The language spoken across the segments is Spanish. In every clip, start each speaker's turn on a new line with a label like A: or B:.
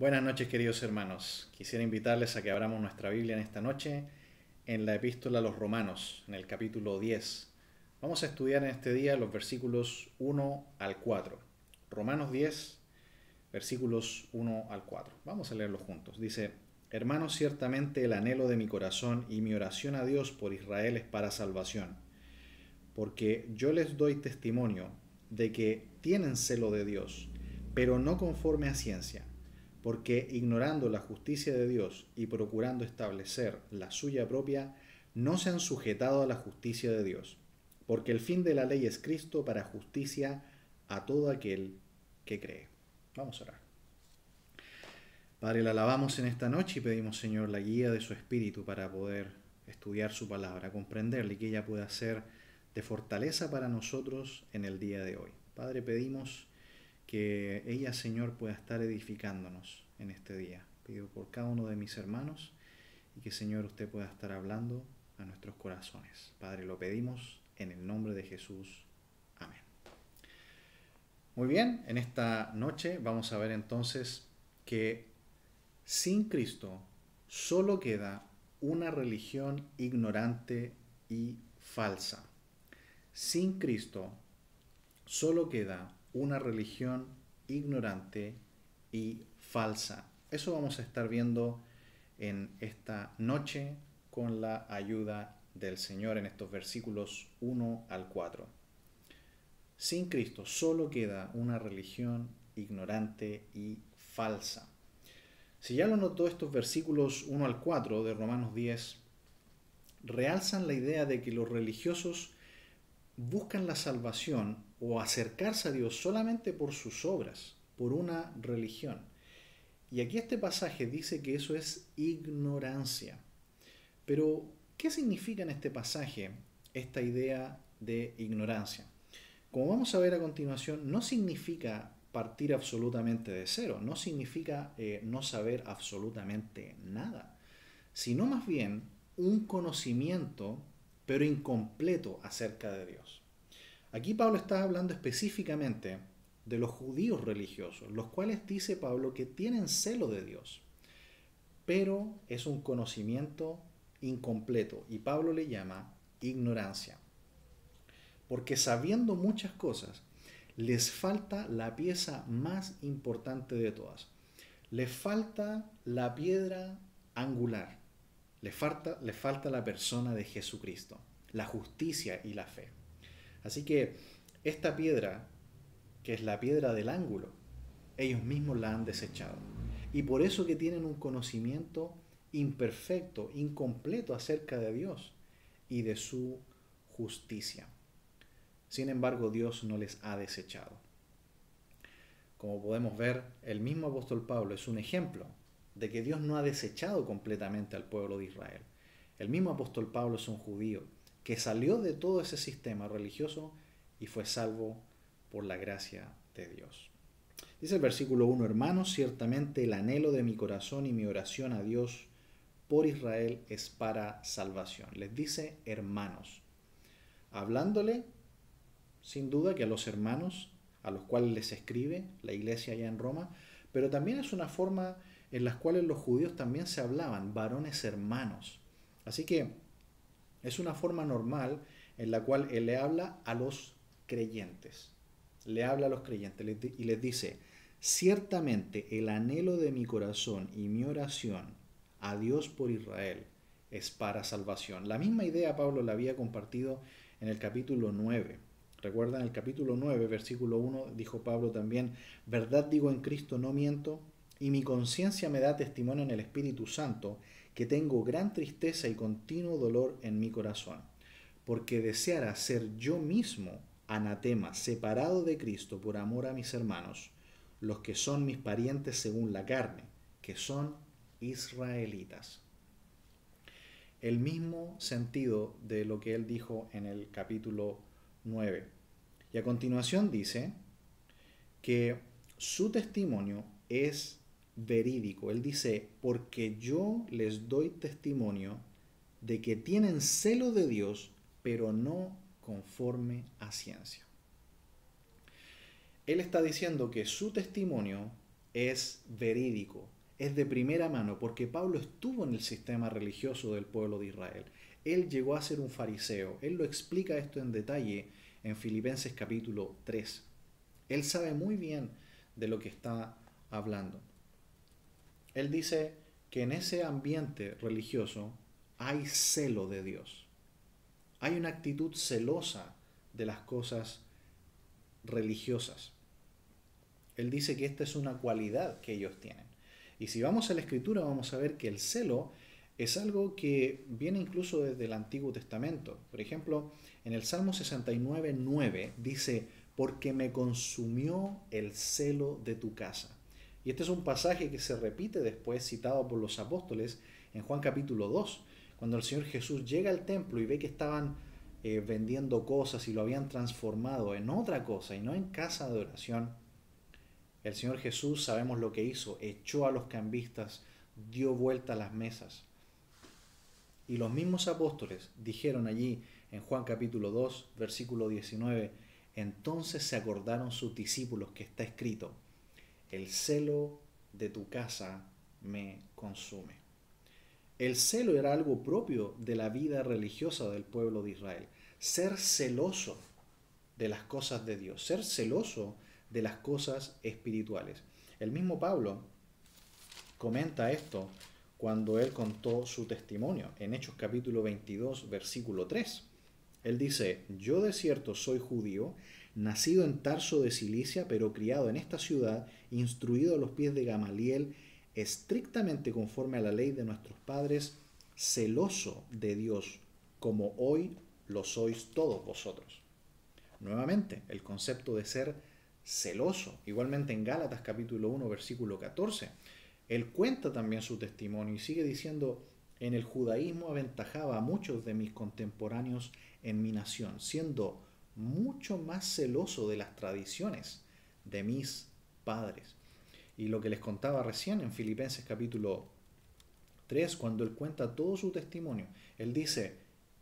A: Buenas noches, queridos hermanos. Quisiera invitarles a que abramos nuestra Biblia en esta noche en la epístola a los Romanos, en el capítulo 10. Vamos a estudiar en este día los versículos 1 al 4. Romanos 10, versículos 1 al 4. Vamos a leerlos juntos. Dice: Hermanos, ciertamente el anhelo de mi corazón y mi oración a Dios por Israel es para salvación, porque yo les doy testimonio de que tienen celo de Dios, pero no conforme a ciencia, porque ignorando la justicia de Dios y procurando establecer la suya propia, no se han sujetado a la justicia de Dios, porque el fin de la ley es Cristo para justicia a todo aquel que cree. Vamos a orar. Padre, le alabamos en esta noche y pedimos, Señor, la guía de su Espíritu para poder estudiar su palabra, comprenderla y que ella pueda ser de fortaleza para nosotros en el día de hoy. Padre, pedimos que ella, Señor, pueda estar edificándonos en este día. Pido por cada uno de mis hermanos y que, Señor, usted pueda estar hablando a nuestros corazones. Padre, lo pedimos en el nombre de Jesús. Amén. Muy bien, en esta noche vamos a ver entonces que sin Cristo solo queda una religión ignorante y falsa. Sin Cristo solo queda una religión ignorante y falsa. Eso vamos a estar viendo en esta noche con la ayuda del Señor en estos versículos 1 al 4. Sin Cristo solo queda una religión ignorante y falsa. Si ya lo notó, estos versículos 1 al 4 de Romanos 10 realzan la idea de que los religiosos buscan la salvación o acercarse a Dios solamente por sus obras, por una religión. Y aquí este pasaje dice que eso es ignorancia. Pero, ¿qué significa en este pasaje esta idea de ignorancia? Como vamos a ver a continuación, no significa partir absolutamente de cero, no significa no saber absolutamente nada, sino más bien un conocimiento pero incompleto acerca de Dios. Aquí Pablo está hablando específicamente de los judíos religiosos, los cuales dice Pablo que tienen celo de Dios, pero es un conocimiento incompleto y Pablo le llama ignorancia, porque sabiendo muchas cosas, les falta la pieza más importante de todas. Les falta la piedra angular, les falta la persona de Jesucristo, la justicia y la fe. Así que esta piedra, que es la piedra del ángulo, ellos mismos la han desechado. Y por eso que tienen un conocimiento imperfecto, incompleto acerca de Dios y de su justicia. Sin embargo, Dios no les ha desechado. Como podemos ver, el mismo apóstol Pablo es un ejemplo de que Dios no ha desechado completamente al pueblo de Israel. El mismo apóstol Pablo es un judío que salió de todo ese sistema religioso y fue salvo por la gracia de Dios. Dice el versículo 1: Hermanos, ciertamente el anhelo de mi corazón y mi oración a Dios por Israel es para salvación. Les dice hermanos, hablándole sin duda que a los hermanos a los cuales les escribe la iglesia allá en Roma, pero también es una forma en la cual los judíos también se hablaban, varones hermanos. Así que es una forma normal en la cual él le habla a los creyentes. Le habla a los creyentes y les dice: ciertamente el anhelo de mi corazón y mi oración a Dios por Israel es para salvación. La misma idea Pablo la había compartido en el capítulo 9. Recuerdan, el capítulo 9, versículo 1, dijo Pablo también: verdad digo en Cristo, no miento, y mi conciencia me da testimonio en el Espíritu Santo que tengo gran tristeza y continuo dolor en mi corazón, porque deseara ser yo mismo anatema, separado de Cristo por amor a mis hermanos, los que son mis parientes según la carne, que son israelitas. El mismo sentido de lo que él dijo en el capítulo 9. Y a continuación dice que su testimonio es verídico. Él dice: porque yo les doy testimonio de que tienen celo de Dios, pero no conforme a ciencia. Él está diciendo que su testimonio es verídico, es de primera mano, porque Pablo estuvo en el sistema religioso del pueblo de Israel. Él llegó a ser un fariseo. Él lo explica esto en detalle en Filipenses capítulo 3. Él sabe muy bien de lo que está hablando. Él dice que en ese ambiente religioso hay celo de Dios. Hay una actitud celosa de las cosas religiosas. Él dice que esta es una cualidad que ellos tienen. Y si vamos a la Escritura vamos a ver que el celo es algo que viene incluso desde el Antiguo Testamento. Por ejemplo, en el Salmo 69:9 dice, porque me consumió el celo de tu casa. Y este es un pasaje que se repite después, citado por los apóstoles en Juan capítulo 2, cuando el Señor Jesús llega al templo y ve que estaban vendiendo cosas y lo habían transformado en otra cosa y no en casa de oración. El Señor Jesús, sabemos lo que hizo, echó a los cambistas, dio vuelta a las mesas. Y los mismos apóstoles dijeron allí en Juan capítulo 2, versículo 19, entonces se acordaron sus discípulos que está escrito, el celo de tu casa me consume. El celo era algo propio de la vida religiosa del pueblo de Israel. Ser celoso de las cosas de Dios, ser celoso de las cosas espirituales. El mismo Pablo comenta esto cuando él contó su testimonio en Hechos capítulo 22, versículo 3. Él dice, yo de cierto soy judío, nacido en Tarso de Cilicia, pero criado en esta ciudad, instruido a los pies de Gamaliel, estrictamente conforme a la ley de nuestros padres, celoso de Dios, como hoy lo sois todos vosotros. Nuevamente, el concepto de ser celoso. Igualmente en Gálatas capítulo 1, versículo 14. Él cuenta también su testimonio y sigue diciendo, en el judaísmo aventajaba a muchos de mis contemporáneos en mi nación, siendo mucho más celoso de las tradiciones de mis padres. Y lo que les contaba recién en Filipenses capítulo 3, cuando él cuenta todo su testimonio, él dice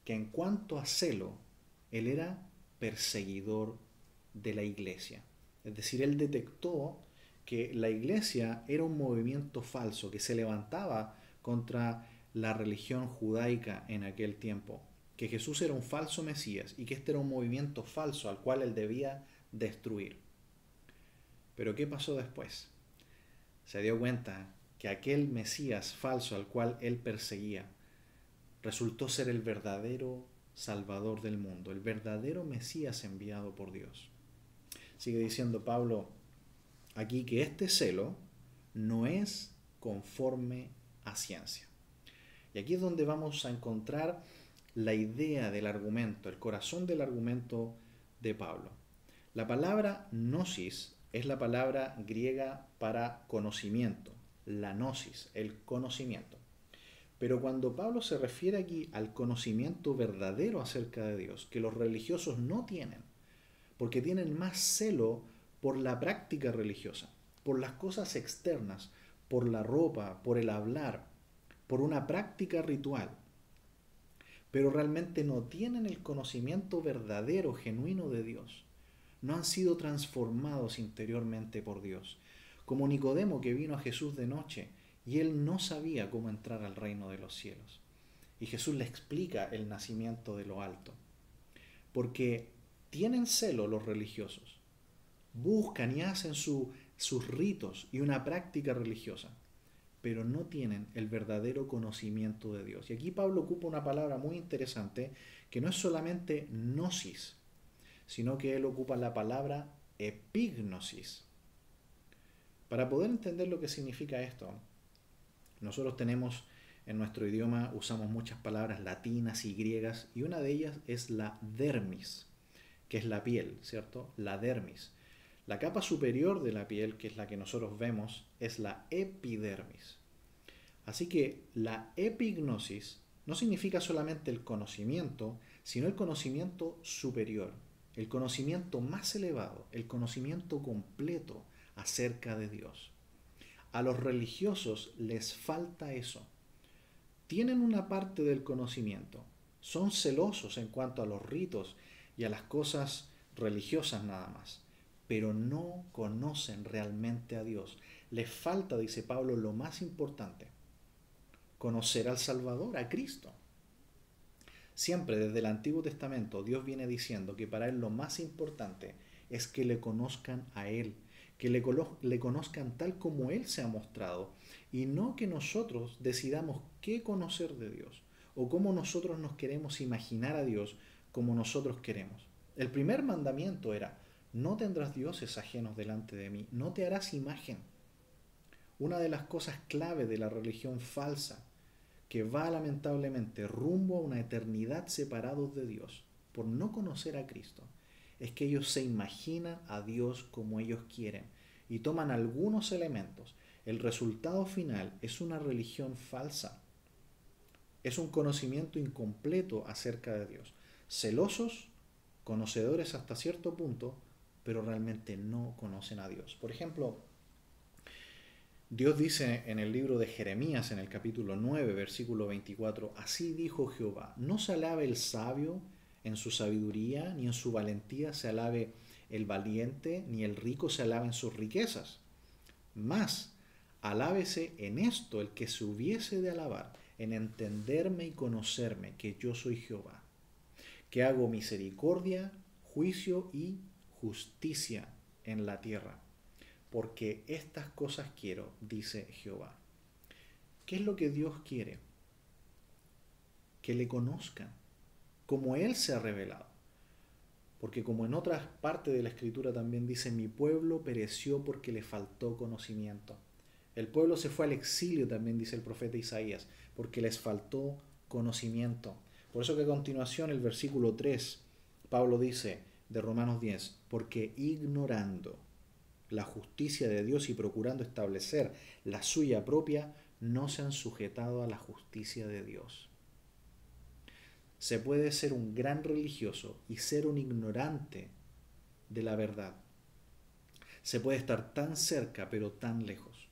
A: que en cuanto a celo, él era perseguidor de la iglesia. Es decir, él detectó que la iglesia era un movimiento falso que se levantaba contra la religión judaica en aquel tiempo, que Jesús era un falso Mesías y que este era un movimiento falso al cual él debía destruir. Pero ¿qué pasó después? Se dio cuenta que aquel Mesías falso al cual él perseguía resultó ser el verdadero Salvador del mundo, el verdadero Mesías enviado por Dios. Sigue diciendo Pablo aquí que este celo no es conforme a ciencia. Y aquí es donde vamos a encontrar la idea del argumento, el corazón del argumento de Pablo. La palabra gnosis es la palabra griega para conocimiento, la gnosis, el conocimiento. Pero cuando Pablo se refiere aquí al conocimiento verdadero acerca de Dios, que los religiosos no tienen, porque tienen más celo por la práctica religiosa, por las cosas externas, por la ropa, por el hablar, por una práctica ritual, pero realmente no tienen el conocimiento verdadero, genuino de Dios. No han sido transformados interiormente por Dios. Como Nicodemo, que vino a Jesús de noche y él no sabía cómo entrar al reino de los cielos. Y Jesús le explica el nacimiento de lo alto. Porque tienen celo los religiosos, buscan y hacen sus ritos y una práctica religiosa, pero no tienen el verdadero conocimiento de Dios. Y aquí Pablo ocupa una palabra muy interesante que no es solamente gnosis, sino que él ocupa la palabra epignosis. Para poder entender lo que significa esto, nosotros tenemos en nuestro idioma, usamos muchas palabras latinas y griegas, y una de ellas es la dermis, que es la piel, ¿cierto? La dermis. La capa superior de la piel, que es la que nosotros vemos, es la epidermis. Así que la epignosis no significa solamente el conocimiento, sino el conocimiento superior, el conocimiento más elevado, el conocimiento completo acerca de Dios. A los religiosos les falta eso. Tienen una parte del conocimiento, son celosos en cuanto a los ritos y a las cosas religiosas nada más, pero no conocen realmente a Dios. Les falta, dice Pablo, lo más importante: conocer al Salvador, a Cristo. Siempre desde el Antiguo Testamento Dios viene diciendo que para Él lo más importante es que le conozcan a Él, que le conozcan tal como Él se ha mostrado, y no que nosotros decidamos qué conocer de Dios o cómo nosotros nos queremos imaginar a Dios como nosotros queremos. El primer mandamiento era: no tendrás dioses ajenos delante de mí, no te harás imagen. Una de las cosas clave de la religión falsa, que va lamentablemente rumbo a una eternidad separados de Dios por no conocer a Cristo, es que ellos se imaginan a Dios como ellos quieren y toman algunos elementos. El resultado final es una religión falsa, es un conocimiento incompleto acerca de Dios. Celosos, conocedores hasta cierto punto, pero realmente no conocen a Dios. Por ejemplo, Dios dice en el libro de Jeremías, en el capítulo 9, versículo 24, así dijo Jehová, no se alabe el sabio en su sabiduría, ni en su valentía se alabe el valiente, ni el rico se alabe en sus riquezas. Mas, alábese en esto el que se hubiese de alabar, en entenderme y conocerme que yo soy Jehová, que hago misericordia, juicio y justicia en la tierra. Porque estas cosas quiero, dice Jehová. ¿Qué es lo que Dios quiere? Que le conozcan, como Él se ha revelado. Porque como en otras partes de la Escritura también dice, mi pueblo pereció porque le faltó conocimiento. El pueblo se fue al exilio, también dice el profeta Isaías, porque les faltó conocimiento. Por eso que a continuación el versículo 3, Pablo dice de Romanos 10, porque ignorando la justicia de Dios y procurando establecer la suya propia, no se han sujetado a la justicia de Dios. Se puede ser un gran religioso y ser un ignorante de la verdad. Se puede estar tan cerca pero tan lejos.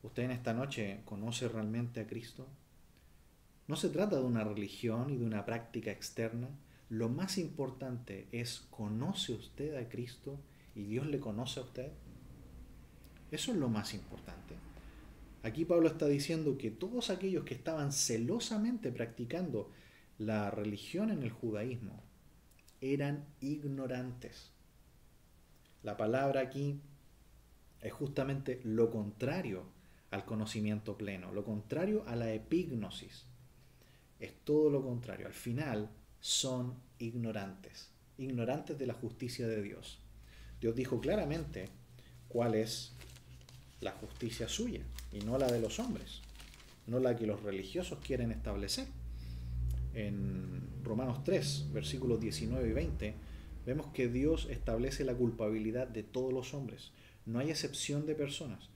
A: ¿Usted en esta noche conoce realmente a Cristo? No se trata de una religión y de una práctica externa. Lo más importante es, ¿conoce usted a Cristo y Dios le conoce a usted? Eso es lo más importante. Aquí Pablo está diciendo que todos aquellos que estaban celosamente practicando la religión en el judaísmo eran ignorantes. La palabra aquí es justamente lo contrario al conocimiento pleno, lo contrario a la epignosis. Es todo lo contrario. Al final son ignorantes, ignorantes de la justicia de Dios. Dios dijo claramente cuál es la justicia suya y no la de los hombres, no la que los religiosos quieren establecer. En Romanos 3, versículos 19 y 20, vemos que Dios establece la culpabilidad de todos los hombres. No hay excepción de personas.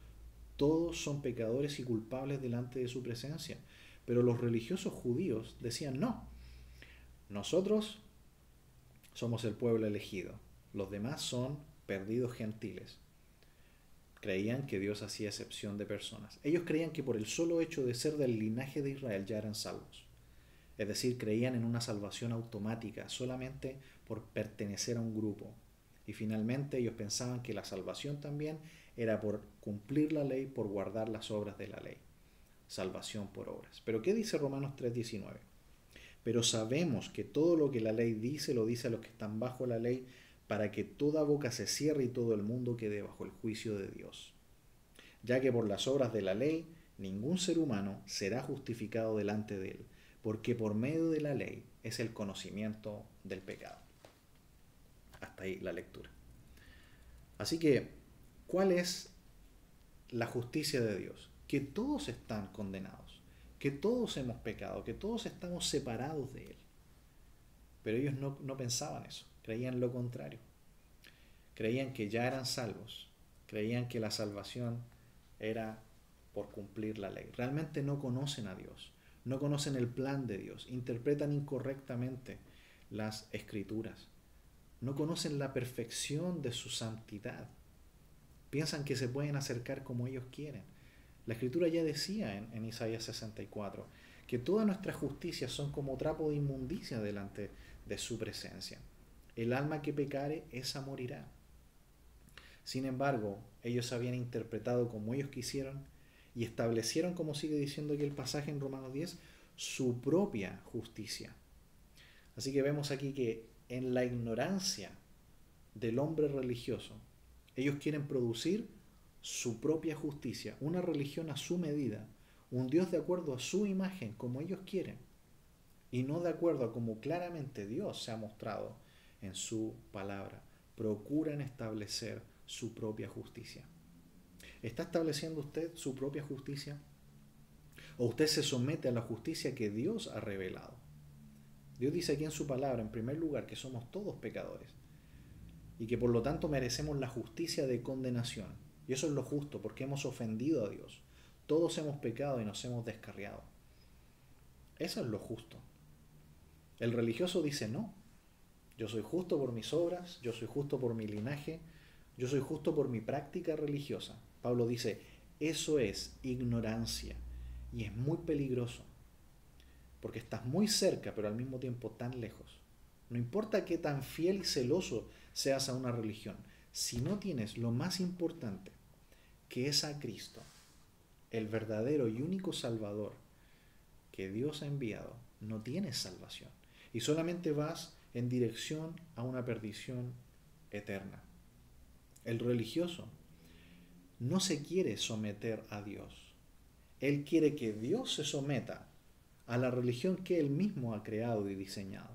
A: Todos son pecadores y culpables delante de su presencia. Pero los religiosos judíos decían, no, nosotros somos el pueblo elegido, los demás son perdidos gentiles. Creían que Dios hacía excepción de personas. Ellos creían que por el solo hecho de ser del linaje de Israel ya eran salvos. Es decir, creían en una salvación automática solamente por pertenecer a un grupo. Y finalmente ellos pensaban que la salvación también era por cumplir la ley, por guardar las obras de la ley. Salvación por obras. Pero ¿qué dice Romanos 3:19? Pero sabemos que todo lo que la ley dice, lo dice a los que están bajo la ley, para que toda boca se cierre y todo el mundo quede bajo el juicio de Dios. Ya que por las obras de la ley, ningún ser humano será justificado delante de él, porque por medio de la ley es el conocimiento del pecado. Hasta ahí la lectura. Así que, ¿cuál es la justicia de Dios? Que todos están condenados, que todos hemos pecado, que todos estamos separados de Él. Pero ellos no pensaban eso, creían lo contrario. Creían que ya eran salvos, creían que la salvación era por cumplir la ley. Realmente no conocen a Dios, no conocen el plan de Dios, interpretan incorrectamente las escrituras, no conocen la perfección de su santidad, piensan que se pueden acercar como ellos quieren. La escritura ya decía en Isaías 64 que todas nuestras justicias son como trapo de inmundicia delante de su presencia. El alma que pecare, esa morirá. Sin embargo, ellos habían interpretado como ellos quisieron y establecieron, como sigue diciendo aquí el pasaje en Romanos 10, su propia justicia. Así que vemos aquí que en la ignorancia del hombre religioso, ellos quieren producir su propia justicia, una religión a su medida, un Dios de acuerdo a su imagen, como ellos quieren, y no de acuerdo a como claramente Dios se ha mostrado en su palabra. Procuran establecer su propia justicia. ¿Está estableciendo usted su propia justicia? ¿O usted se somete a la justicia que Dios ha revelado? Dios dice aquí en su palabra, en primer lugar, que somos todos pecadores y que por lo tanto merecemos la justicia de condenación. Y eso es lo justo, porque hemos ofendido a Dios. Todos hemos pecado y nos hemos descarriado. Eso es lo justo. El religioso dice no. Yo soy justo por mis obras, yo soy justo por mi linaje, yo soy justo por mi práctica religiosa. Pablo dice, eso es ignorancia y es muy peligroso, porque estás muy cerca pero al mismo tiempo tan lejos. No importa qué tan fiel y celoso seas a una religión, si no tienes lo más importante, que es a Cristo, el verdadero y único Salvador que Dios ha enviado, no tienes salvación y solamente vas en dirección a una perdición eterna. El religioso no se quiere someter a Dios. Él quiere que Dios se someta a la religión que él mismo ha creado y diseñado.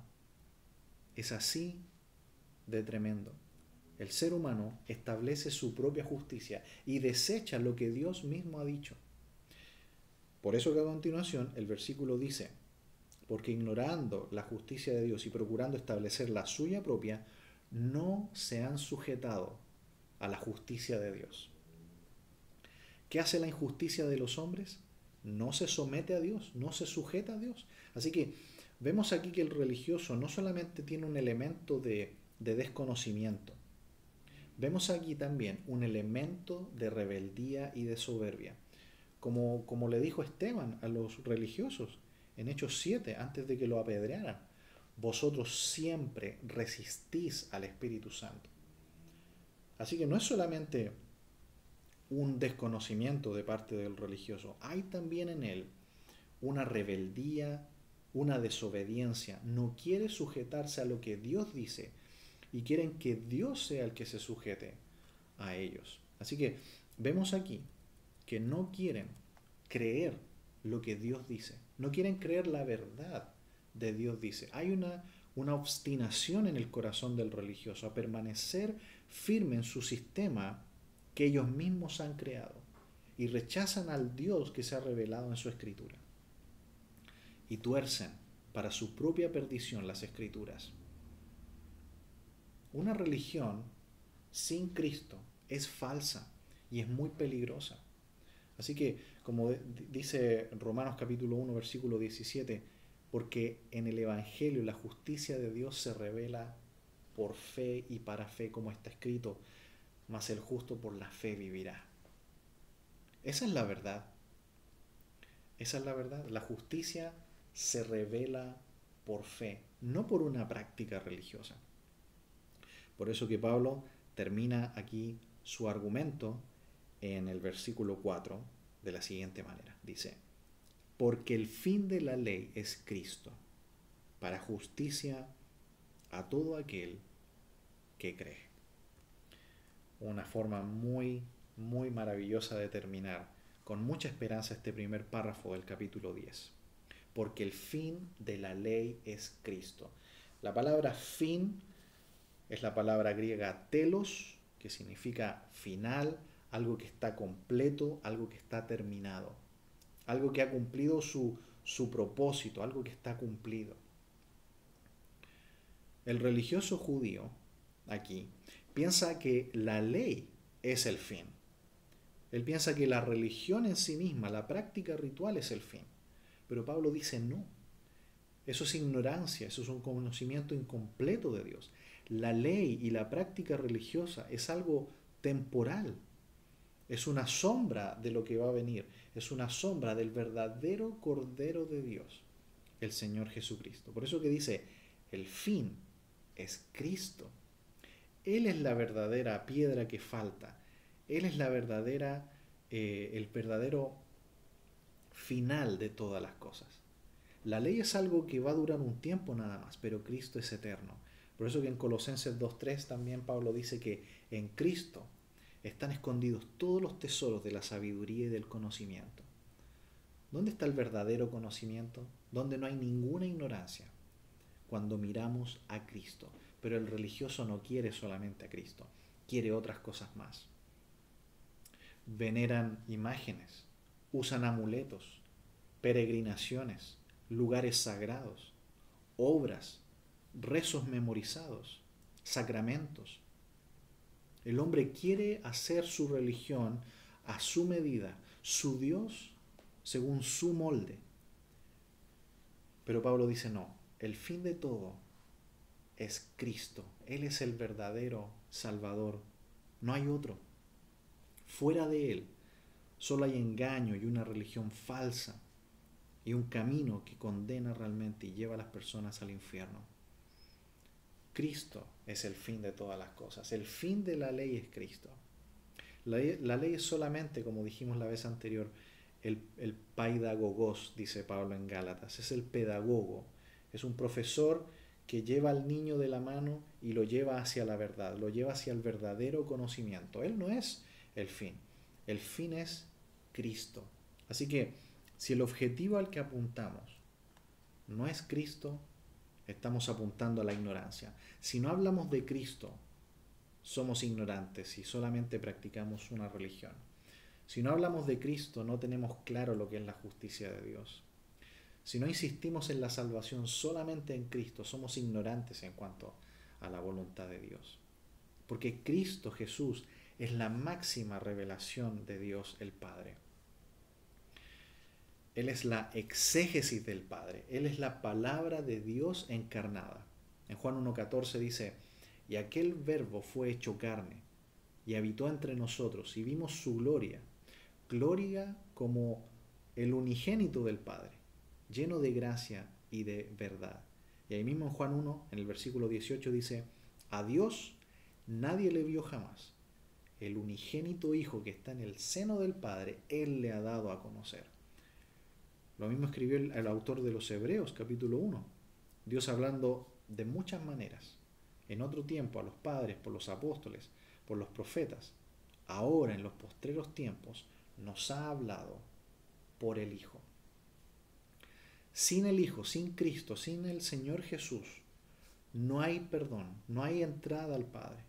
A: Es así de tremendo. El ser humano establece su propia justicia y desecha lo que Dios mismo ha dicho. Por eso que a continuación el versículo dice, porque ignorando la justicia de Dios y procurando establecer la suya propia, no se han sujetado a la justicia de Dios. ¿Qué hace la injusticia de los hombres? No se somete a Dios, no se sujeta a Dios. Así que vemos aquí que el religioso no solamente tiene un elemento de desconocimiento, vemos aquí también un elemento de rebeldía y de soberbia. Como le dijo Esteban a los religiosos en Hechos 7, antes de que lo apedrearan, vosotros siempre resistís al Espíritu Santo. Así que no es solamente un desconocimiento de parte del religioso, hay también en él una rebeldía, una desobediencia. No quiere sujetarse a lo que Dios dice y quieren que Dios sea el que se sujete a ellos. Así que vemos aquí que no quieren creer lo que Dios dice, no quieren creer la verdad de Dios dice. Hay una obstinación en el corazón del religioso a permanecer firme en su sistema que ellos mismos han creado y rechazan al Dios que se ha revelado en su escritura y tuercen para su propia perdición las escrituras. Una religión sin Cristo es falsa y es muy peligrosa. Así que, como dice Romanos capítulo 1, versículo 17, porque en el Evangelio la justicia de Dios se revela por fe y para fe, como está escrito, mas el justo por la fe vivirá. Esa es la verdad. Esa es la verdad. La justicia se revela por fe, no por una práctica religiosa. Por eso que Pablo termina aquí su argumento en el versículo 4 de la siguiente manera. Dice, porque el fin de la ley es Cristo, para justicia a todo aquel que cree. Una forma muy, muy maravillosa de terminar con mucha esperanza este primer párrafo del capítulo 10. Porque el fin de la ley es Cristo. La palabra fin es la palabra griega telos, que significa final, algo que está completo, algo que está terminado, algo que ha cumplido su propósito, algo que está cumplido. El religioso judío, aquí, piensa que la ley es el fin. Él piensa que la religión en sí misma, la práctica ritual es el fin. Pero Pablo dice no. Eso es ignorancia, eso es un conocimiento incompleto de Dios. La ley y la práctica religiosa es algo temporal. Es una sombra de lo que va a venir. Es una sombra del verdadero Cordero de Dios, el Señor Jesucristo. Por eso que dice, el fin es Cristo. Él es la verdadera piedra que falta. Él es el verdadero final de todas las cosas. La ley es algo que va a durar un tiempo nada más, pero Cristo es eterno. Por eso que en Colosenses 2:3 también Pablo dice que en Cristo están escondidos todos los tesoros de la sabiduría y del conocimiento. ¿Dónde está el verdadero conocimiento? Donde no hay ninguna ignorancia. Cuando miramos a Cristo. Pero el religioso no quiere solamente a Cristo, quiere otras cosas más. Veneran imágenes, usan amuletos, peregrinaciones, lugares sagrados, obras, rezos memorizados, sacramentos. El hombre quiere hacer su religión a su medida, su Dios según su molde. Pero Pablo dice no, el fin de todo es Cristo. Él es el verdadero Salvador. No hay otro. Fuera de Él solo hay engaño y una religión falsa y un camino que condena realmente y lleva a las personas al infierno. Cristo es el fin de todas las cosas. El fin de la ley es Cristo. La ley es solamente, como dijimos la vez anterior, el paidagogos, dice Pablo en Gálatas. Es el pedagogo. Es un profesor que lleva al niño de la mano y lo lleva hacia la verdad, lo lleva hacia el verdadero conocimiento. Él no es el fin. El fin es Cristo. Así que si el objetivo al que apuntamos no es Cristo, estamos apuntando a la ignorancia. Si no hablamos de Cristo, somos ignorantes y solamente practicamos una religión. Si no hablamos de Cristo, no tenemos claro lo que es la justicia de Dios. Si no insistimos en la salvación solamente en Cristo, somos ignorantes en cuanto a la voluntad de Dios. Porque Cristo Jesús es la máxima revelación de Dios el Padre. Él es la exégesis del Padre. Él es la palabra de Dios encarnada. En Juan 1:14 dice, y aquel verbo fue hecho carne y habitó entre nosotros y vimos su gloria, gloria como el unigénito del Padre, lleno de gracia y de verdad. Y ahí mismo en Juan 1, en el versículo 18 dice, a Dios nadie le vio jamás. El unigénito Hijo que está en el seno del Padre, Él le ha dado a conocer. Lo mismo escribió el autor de los Hebreos, capítulo 1. Dios hablando de muchas maneras, en otro tiempo a los padres, por los apóstoles, por los profetas. Ahora, en los postreros tiempos, nos ha hablado por el Hijo. Sin el Hijo, sin Cristo, sin el Señor Jesús, no hay perdón, no hay entrada al Padre,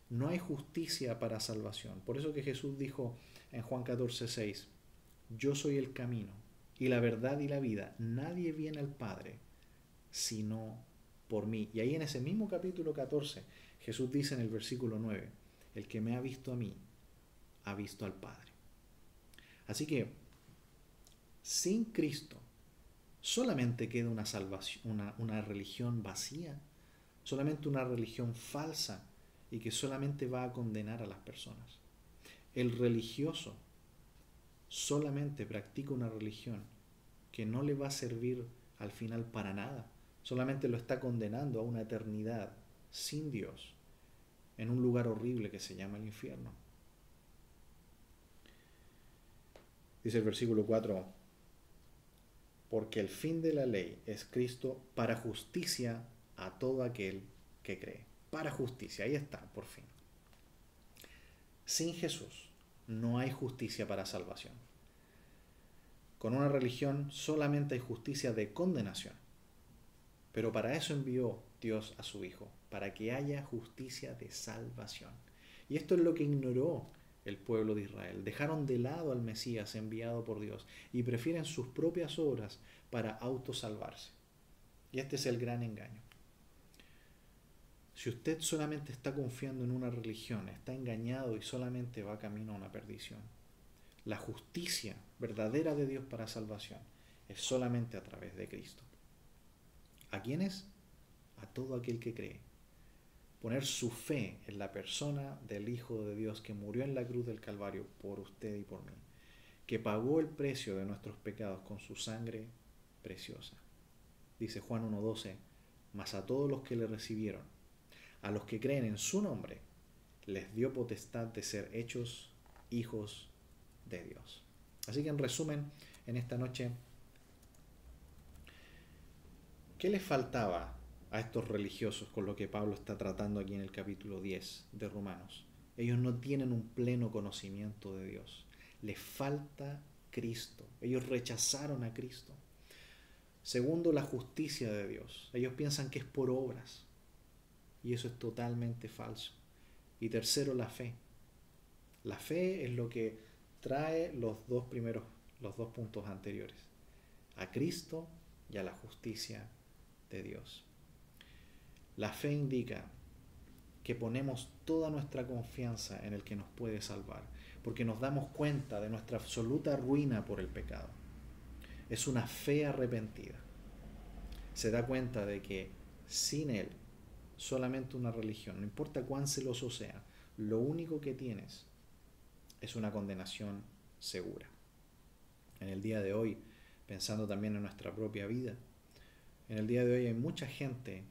A: no hay justicia para salvación. Por eso que Jesús dijo en Juan 14:6, yo soy el camino y la verdad y la vida. Nadie viene al Padre sino por mí. Y ahí en ese mismo capítulo 14, Jesús dice en el versículo 9, el que me ha visto a mí, ha visto al Padre. Así que, sin Cristo, solamente queda una salvación, una religión vacía, solamente una religión falsa y que solamente va a condenar a las personas. El religioso solamente practica una religión que no le va a servir al final para nada, solamente lo está condenando a una eternidad sin Dios en un lugar horrible que se llama el infierno. Dice el versículo 4, porque el fin de la ley es Cristo para justicia a todo aquel que cree. Para justicia, ahí está, por fin. Sin Jesús no hay justicia para salvación. Con una religión solamente hay justicia de condenación. Pero para eso envió Dios a su Hijo, para que haya justicia de salvación. Y esto es lo que ignoró el pueblo de Israel. Dejaron de lado al Mesías enviado por Dios y prefieren sus propias obras para autosalvarse. Y este es el gran engaño. Si usted solamente está confiando en una religión, está engañado y solamente va camino a una perdición. La justicia verdadera de Dios para salvación es solamente a través de Cristo. ¿A quiénes? A todo aquel que cree. Poner su fe en la persona del Hijo de Dios que murió en la cruz del Calvario por usted y por mí, que pagó el precio de nuestros pecados con su sangre preciosa. Dice Juan 1:12, mas a todos los que le recibieron, a los que creen en su nombre, les dio potestad de ser hechos hijos de Dios. Así que en resumen, en esta noche, ¿qué les faltaba a estos religiosos con lo que Pablo está tratando aquí en el capítulo 10 de Romanos? Ellos no tienen un pleno conocimiento de Dios. Les falta Cristo. Ellos rechazaron a Cristo. Segundo, la justicia de Dios. Ellos piensan que es por obras. Y eso es totalmente falso. Y tercero, la fe. La fe es lo que trae los dos puntos anteriores. A Cristo y a la justicia de Dios. La fe indica que ponemos toda nuestra confianza en el que nos puede salvar, porque nos damos cuenta de nuestra absoluta ruina por el pecado. Es una fe arrepentida. Se da cuenta de que sin Él, solamente una religión, no importa cuán celoso sea, lo único que tienes es una condenación segura. En el día de hoy, pensando también en nuestra propia vida, en el día de hoy hay mucha gente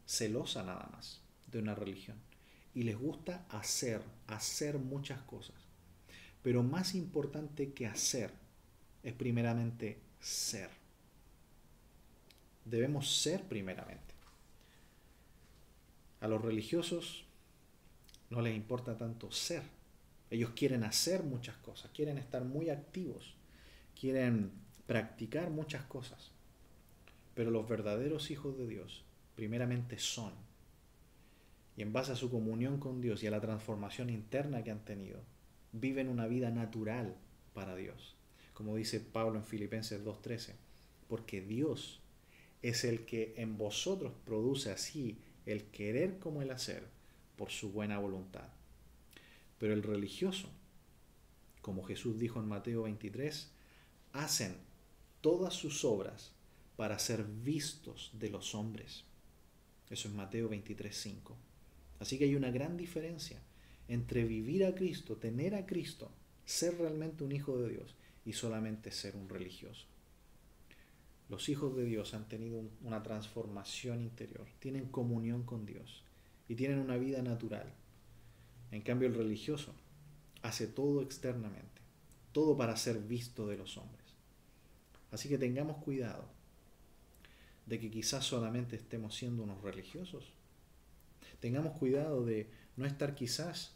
A: celosa nada más de una religión y les gusta hacer muchas cosas. Pero más importante que hacer es primeramente ser. Debemos ser primeramente. A los religiosos no les importa tanto ser. Ellos quieren hacer muchas cosas, quieren estar muy activos, quieren practicar muchas cosas. Pero los verdaderos hijos de Dios primeramente son. Y en base a su comunión con Dios y a la transformación interna que han tenido, viven una vida natural para Dios. Como dice Pablo en Filipenses 2:13, porque Dios es el que en vosotros produce así el querer como el hacer por su buena voluntad. Pero el religioso, como Jesús dijo en Mateo 23, hacen todas sus obras para ser vistos de los hombres. Eso es Mateo 23:5. Así que hay una gran diferencia entre vivir a Cristo, tener a Cristo, ser realmente un hijo de Dios y solamente ser un religioso. Los hijos de Dios han tenido una transformación interior, tienen comunión con Dios y tienen una vida natural. En cambio, el religioso hace todo externamente, todo para ser visto de los hombres. Así que tengamos cuidado de que quizás solamente estemos siendo unos religiosos. Tengamos cuidado de no estar quizás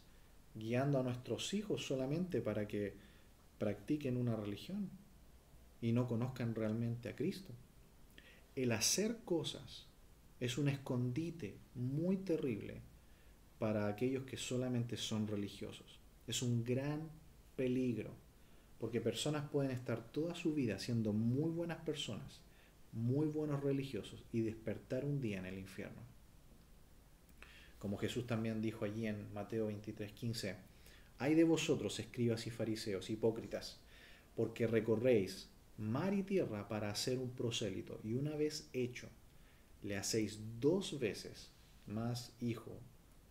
A: guiando a nuestros hijos solamente para que practiquen una religión y no conozcan realmente a Cristo. El hacer cosas es un escondite muy terrible para aquellos que solamente son religiosos. Es un gran peligro, porque personas pueden estar toda su vida siendo muy buenas personas, muy buenos religiosos y despertar un día en el infierno. Como Jesús también dijo allí en Mateo 23:15, ay de vosotros, escribas y fariseos, hipócritas, porque recorréis mar y tierra para hacer un prosélito, y una vez hecho, le hacéis 2 veces más hijo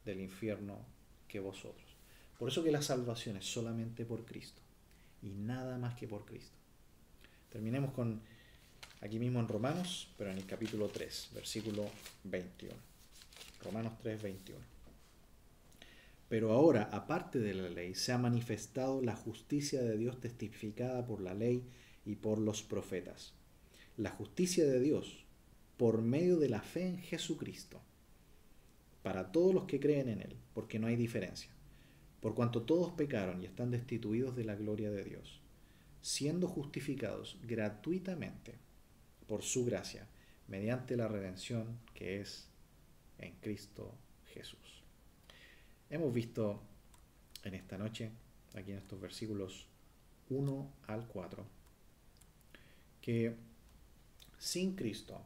A: del infierno que vosotros. Por eso que la salvación es solamente por Cristo, y nada más que por Cristo. Terminemos con aquí mismo en Romanos, pero en el capítulo 3, versículo 21. Romanos 3:21. Pero ahora, aparte de la ley, se ha manifestado la justicia de Dios testificada por la ley y por los profetas. La justicia de Dios por medio de la fe en Jesucristo, para todos los que creen en Él, porque no hay diferencia. Por cuanto todos pecaron y están destituidos de la gloria de Dios, siendo justificados gratuitamente por su gracia, mediante la redención que es en Cristo Jesús. Hemos visto en esta noche, aquí en estos versículos 1 al 4, que sin Cristo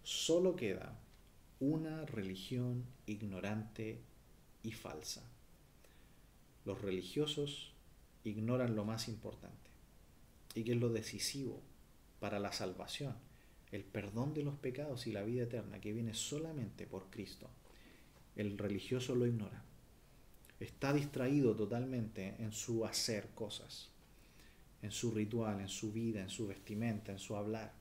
A: solo queda una religión ignorante y falsa. Los religiosos ignoran lo más importante y que es lo decisivo para la salvación, el perdón de los pecados y la vida eterna que viene solamente por Cristo. El religioso lo ignora. Está distraído totalmente en su hacer cosas, en su ritual, en su vida, en su vestimenta, en su hablar.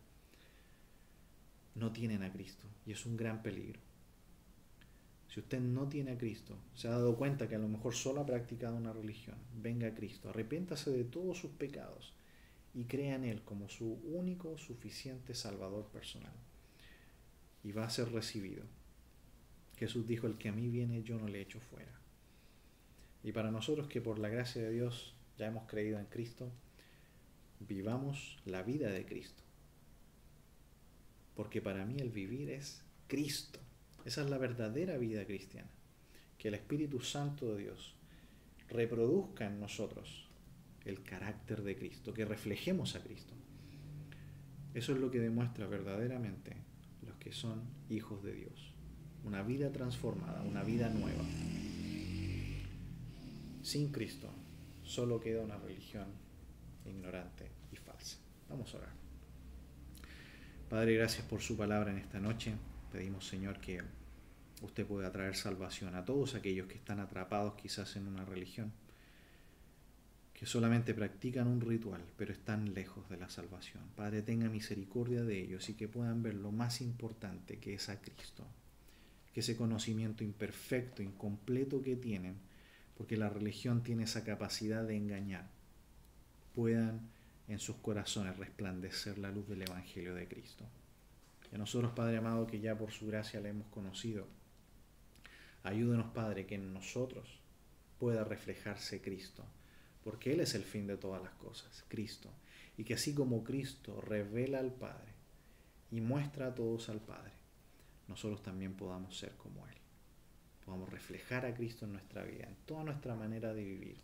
A: No tienen a Cristo y es un gran peligro. Si usted no tiene a Cristo, se ha dado cuenta que a lo mejor solo ha practicado una religión, venga a Cristo, arrepiéntase de todos sus pecados y crea en Él como su único, suficiente Salvador personal. Y va a ser recibido. Jesús dijo, el que a mí viene yo no le echo fuera. Y para nosotros que por la gracia de Dios ya hemos creído en Cristo, vivamos la vida de Cristo. Porque para mí el vivir es Cristo. Esa es la verdadera vida cristiana. Que el Espíritu Santo de Dios reproduzca en nosotros el carácter de Cristo, que reflejemos a Cristo. Eso es lo que demuestra verdaderamente los que son hijos de Dios. Una vida transformada, una vida nueva. Sin Cristo solo queda una religión ignorante y falsa. Vamos a orar. Padre, gracias por su palabra en esta noche. Pedimos, Señor, que usted pueda traer salvación a todos aquellos que están atrapados quizás en una religión, que solamente practican un ritual, pero están lejos de la salvación. Padre, tenga misericordia de ellos y que puedan ver lo más importante que es a Cristo, que ese conocimiento imperfecto, incompleto que tienen, porque la religión tiene esa capacidad de engañar, puedan en sus corazones resplandecer la luz del Evangelio de Cristo. Y a nosotros, Padre amado, que ya por su gracia le hemos conocido, ayúdenos, Padre, que en nosotros pueda reflejarse Cristo, porque Él es el fin de todas las cosas, Cristo. Y que así como Cristo revela al Padre y muestra a todos al Padre, nosotros también podamos ser como Él. Podamos reflejar a Cristo en nuestra vida, en toda nuestra manera de vivir,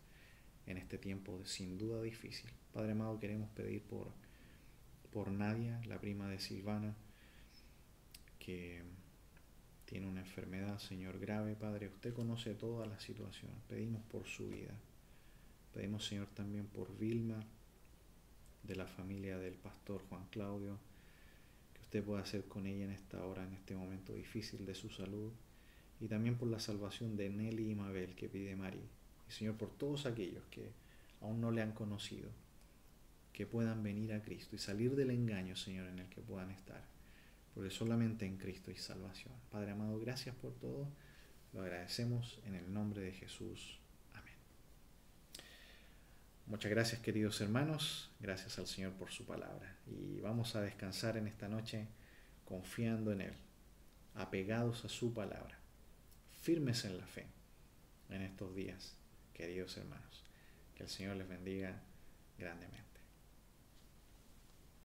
A: en este tiempo sin duda difícil. Padre amado, queremos pedir por Nadia, la prima de Silvana, que tiene una enfermedad, Señor, grave. Padre, usted conoce toda la situación. Pedimos por su vida. Pedimos, Señor, también por Vilma, de la familia del pastor Juan Claudio, que usted pueda hacer con ella en esta hora, en este momento difícil de su salud, y también por la salvación de Nelly y Mabel, que pide María. Y, Señor, por todos aquellos que aún no le han conocido, que puedan venir a Cristo y salir del engaño, Señor, en el que puedan estar, porque solamente en Cristo hay salvación. Padre amado, gracias por todo. Lo agradecemos en el nombre de Jesús. Amén. Muchas gracias, queridos hermanos. Gracias al Señor por su palabra. Y vamos a descansar en esta noche confiando en Él, apegados a su palabra, firmes en la fe en estos días, queridos hermanos. Que el Señor les bendiga grandemente.